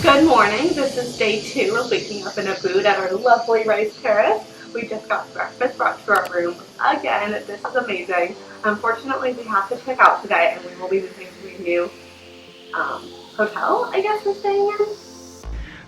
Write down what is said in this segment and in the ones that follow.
Good morning. This is day 2 of waking up in Ubud at our lovely rice terrace. We just got breakfast brought to our room again. This is amazing. Unfortunately, we have to check out today, and we will be moving to a new hotel, I guess we're staying in.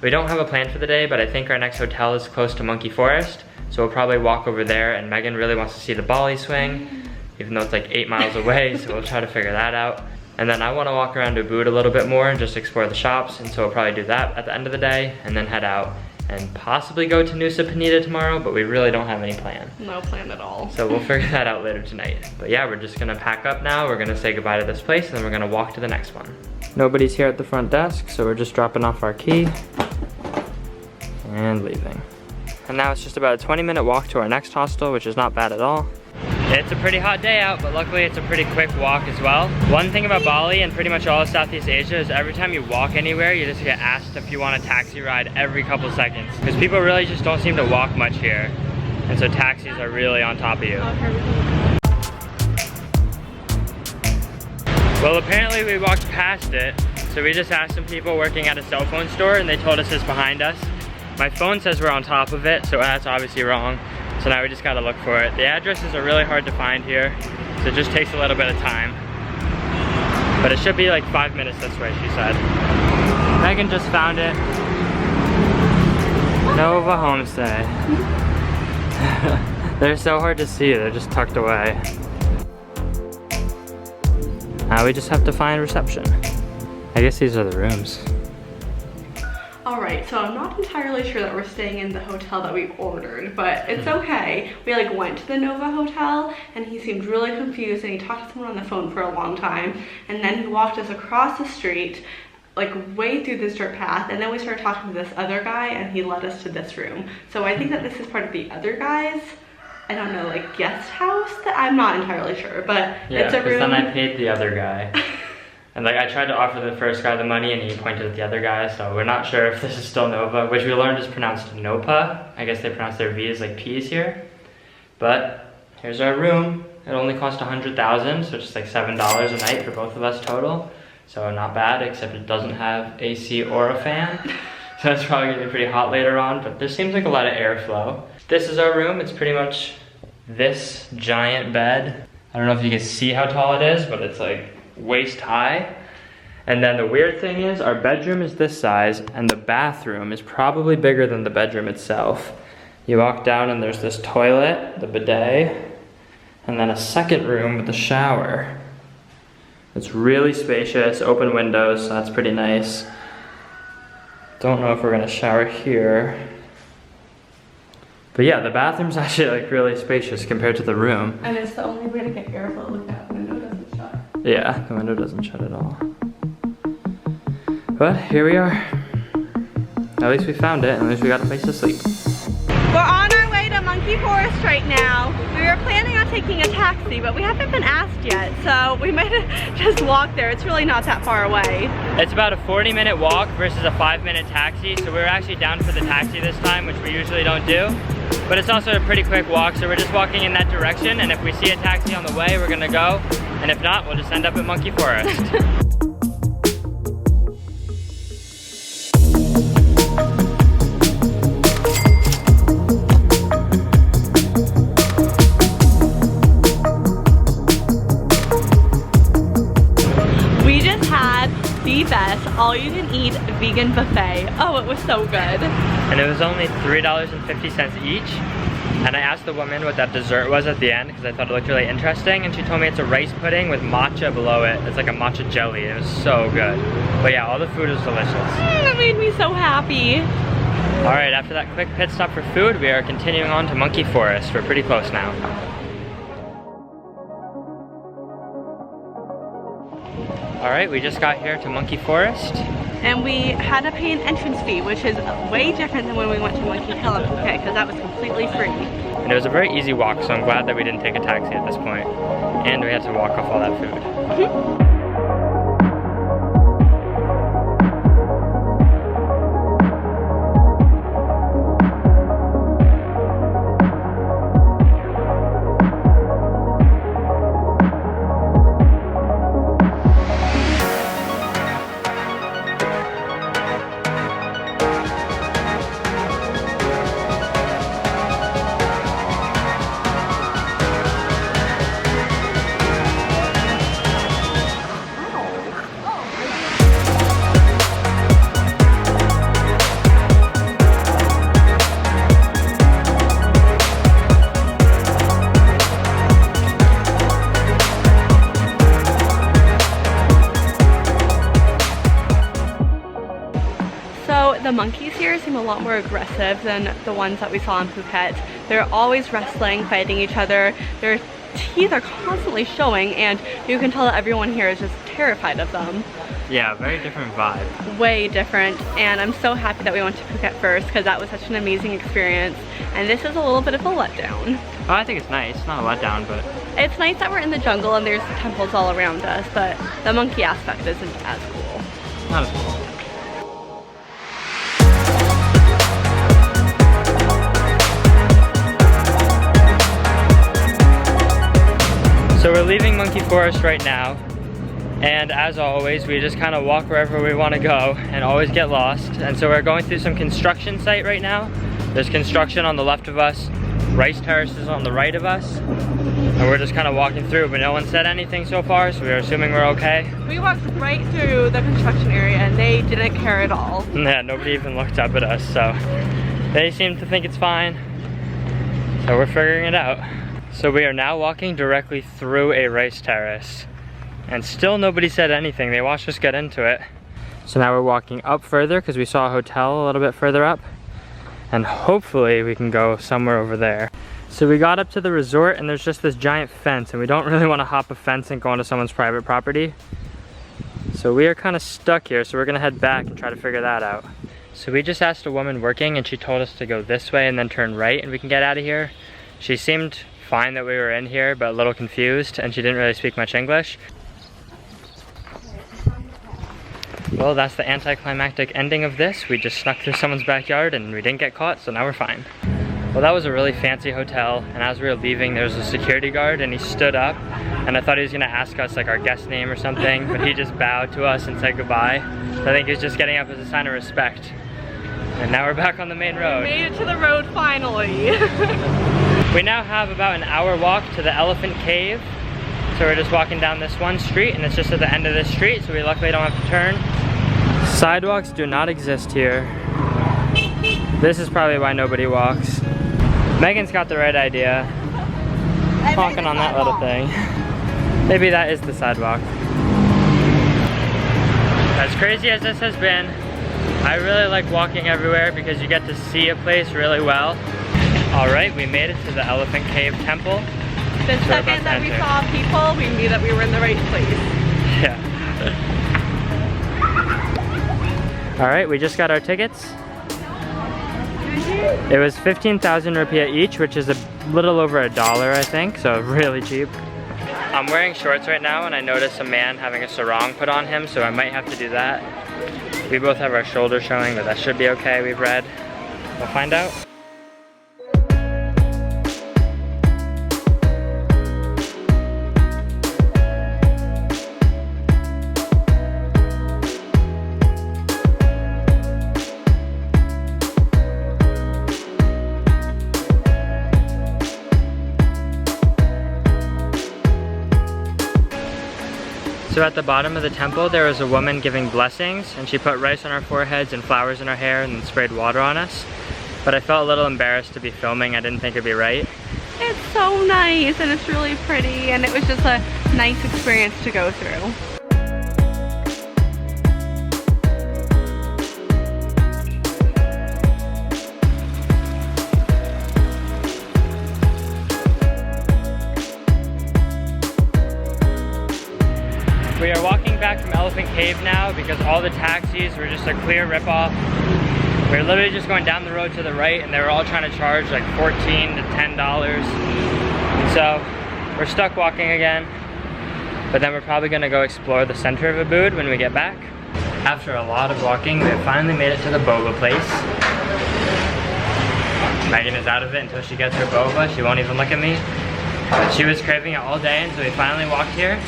We don't have a plan for the day, but I think our next hotel is close to Monkey Forest, so we'll probably walk over there, and Megan really wants to see the BALI swing, even though it's like 8 miles away, so we'll try to figure that out. And then I want to walk around Ubud a little bit more and just explore the shops, and so we'll probably do that at the end of the day, and then head out and possibly go to Nusa Penida tomorrow, but we really don't have any plan. No plan at all. So we'll figure that out later tonight. But yeah, we're just gonna pack up now, we're gonna say goodbye to this place, and then we're gonna walk to the next one. Nobody's here at the front desk, so we're just dropping off our key and leaving. And now it's just about a 20-minute walk to our next hostel, which is not bad at all. It's a pretty hot day out, but luckily it's a pretty quick walk as well. One thing about Bali and pretty much all of Southeast Asia is every time you walk anywhere, you just get asked if you want a taxi ride every couple seconds. Because people really just don't seem to walk much here. And so taxis are really on top of you. Well, apparently we walked past it. So we just asked some people working at a cell phone store, and they told us it's behind us. My phone says we're on top of it, so that's obviously wrong. So now we just gotta look for it. The addresses are really hard to find here, so it just takes a little bit of time. But it should be like 5 minutes this way, she said. Megan just found it. Nova Homestay. They're so hard to see, they're just tucked away. Now we just have to find reception. I guess these are the rooms. Alright, so I'm not entirely sure that we're staying in the hotel that we ordered, but it's okay. We like went to the Nova Hotel, and he seemed really confused, and he talked to someone on the phone for a long time, and then he walked us across the street, like way through this dirt path, and then we started talking to this other guy, and he led us to this room. So I think that this is part of the other guy's, I don't know, like guest house? I'm not entirely sure, but yeah, it's a room. Yeah, because then I paid the other guy. And like I tried to offer the first guy the money, and he pointed at the other guy, so we're not sure if this is still Nova, which we learned is pronounced Nopa. I guess they pronounce their V's like P's here. But here's our room. It only cost 100,000, so it's like $7 a night for both of us total. So not bad, except it doesn't have AC or a fan. So it's probably gonna be pretty hot later on, but there seems like a lot of airflow. This is our room. It's pretty much this giant bed. I don't know if you can see how tall it is, but it's like waist high. And then the weird thing is our bedroom is this size, and the bathroom is probably bigger than the bedroom itself. You walk down and there's this toilet, the bidet, and then a second room with a shower. It's really spacious, open windows, so that's pretty nice. Don't know if we're gonna shower here. But yeah, the bathroom's actually like really spacious compared to the room. And it's the only way to get airflow. Look, that window doesn't shut. Yeah, the window doesn't shut at all. But here we are. At least we found it, and at least we got a place to sleep. We're on our way to Monkey Forest right now. We were planning on taking a taxi, but we haven't been asked yet, so we might just walk there. It's really not that far away. It's about a 40-minute walk versus a 5-minute taxi, so we were actually down for the taxi this time, which we usually don't do. But it's also a pretty quick walk, so we're just walking in that direction, and if we see a taxi on the way, we're gonna go, and if not, we'll just end up at Monkey Forest. We just had the best all-you-can-eat vegan buffet. Oh, it was so good. And it was only $3.50 each. And I asked the woman what that dessert was at the end because I thought it looked really interesting, and she told me it's a rice pudding with matcha below it. It's like a matcha jelly. It was so good. But yeah, all the food was delicious. That made me so happy. All right, after that quick pit stop for food, we are continuing on to Monkey Forest. We're pretty close now. All right, we just got here to Monkey Forest. And we had to pay an entrance fee, which is way different than when we went to Monkey Hill in Phuket, because that was completely free. And it was a very easy walk, so I'm glad that we didn't take a taxi at this point. And we had to walk off all that food. So the monkeys here seem a lot more aggressive than the ones that we saw in Phuket. They're always wrestling, fighting each other. Their teeth are constantly showing, and you can tell that everyone here is just terrified of them. Yeah, very different vibe. Way different, and I'm so happy that we went to Phuket first because that was such an amazing experience, and this is a little bit of a letdown. Oh, I think it's nice. It's not a letdown, but... It's nice that we're in the jungle and there's temples all around us, but the monkey aspect isn't as cool. Not as cool. So we're leaving Monkey Forest right now, and as always, we just kind of walk wherever we want to go and always get lost. And so we're going through some construction site right now. There's construction on the left of us, rice terraces on the right of us, and we're just kind of walking through, but no one said anything so far, so we're assuming we're okay. We walked right through the construction area and they didn't care at all. Yeah, nobody even looked up at us, so they seem to think it's fine. So we're figuring it out. So we are now walking directly through a rice terrace, and still nobody said anything. They watched us get into it. So now we're walking up further because we saw a hotel a little bit further up, and hopefully we can go somewhere over there. So we got up to the resort and there's just this giant fence, and we don't really want to hop a fence and go onto someone's private property. So we are kind of stuck here, so we're gonna head back and try to figure that out. So we just asked a woman working and she told us to go this way and then turn right and we can get out of here. She seemed fine that we were in here, but a little confused, and she didn't really speak much English. Well, that's the anticlimactic ending of this. We just snuck through someone's backyard and we didn't get caught, so now we're fine. Well, that was a really fancy hotel, and as we were leaving, there was a security guard and he stood up, and I thought he was gonna ask us like our guest name or something, but he just bowed to us and said goodbye. So I think he was just getting up as a sign of respect. And now we're back on the main road. We made it to the road finally. We now have about an hour walk to the Elephant Cave. So we're just walking down this one street, and it's just at the end of this street, so we luckily don't have to turn. Sidewalks do not exist here. This is probably why nobody walks. Megan's got the right idea. Honking on that little thing. Maybe that is the sidewalk. As crazy as this has been, I really like walking everywhere because you get to see a place really well. Alright, we made it to the Elephant Cave Temple. The second that we saw people, we knew that we were in the right place. Yeah. Alright, we just got our tickets. It was 15,000 rupiah each, which is a little over $1, I think, so really cheap. I'm wearing shorts right now, and I noticed a man having a sarong put on him, so I might have to do that. We both have our shoulders showing, but that should be okay, we've read. We'll find out. So at the bottom of the temple, there was a woman giving blessings, and she put rice on our foreheads and flowers in our hair and then sprayed water on us. But I felt a little embarrassed to be filming. I didn't think it'd be right. It's so nice, and it's really pretty, and it was just a nice experience to go through. We are walking back from Elephant Cave now because all the taxis were just a clear ripoff. We were literally just going down the road to the right, and they were all trying to charge like $14 to $10. And so we're stuck walking again, but then we're probably gonna go explore the center of Ubud when we get back. After a lot of walking, we have finally made it to the boba place. Megan is out of it until she gets her boba. She won't even look at me. But she was craving it all day, and so we finally walked here.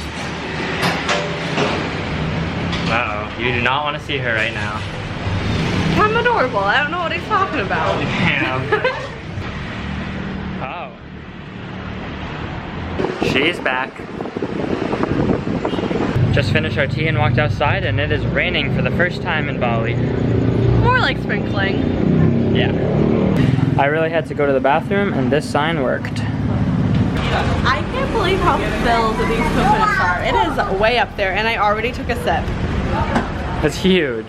Uh-oh, you do not want to see her right now. I'm adorable. I don't know what he's talking about. Oh. She's back. Just finished our tea and walked outside, and it is raining for the first time in Bali. More like sprinkling. Yeah. I really had to go to the bathroom, and this sign worked. I can't believe how filled these coconuts are. It is way up there, and I already took a sip. That's huge.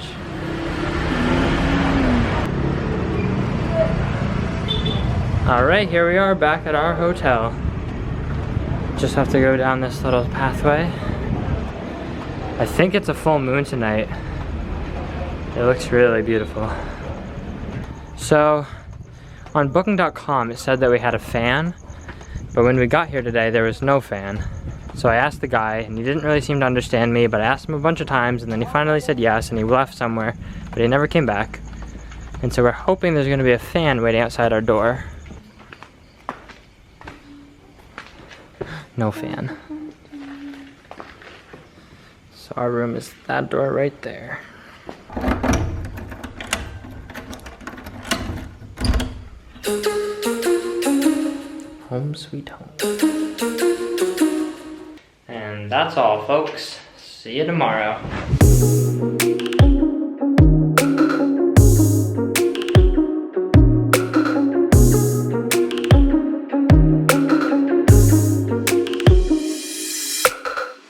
All right, here we are back at our hotel. Just have to go down this little pathway. I think it's a full moon tonight. It looks really beautiful. So, on booking.com it said that we had a fan, but when we got here today there was no fan. So I asked the guy, and he didn't really seem to understand me, but I asked him a bunch of times, and then he finally said yes, and he left somewhere, but he never came back. And so we're hoping there's gonna be a fan waiting outside our door. No fan. So our room is that door right there. Home sweet home. And that's all, folks. See you tomorrow.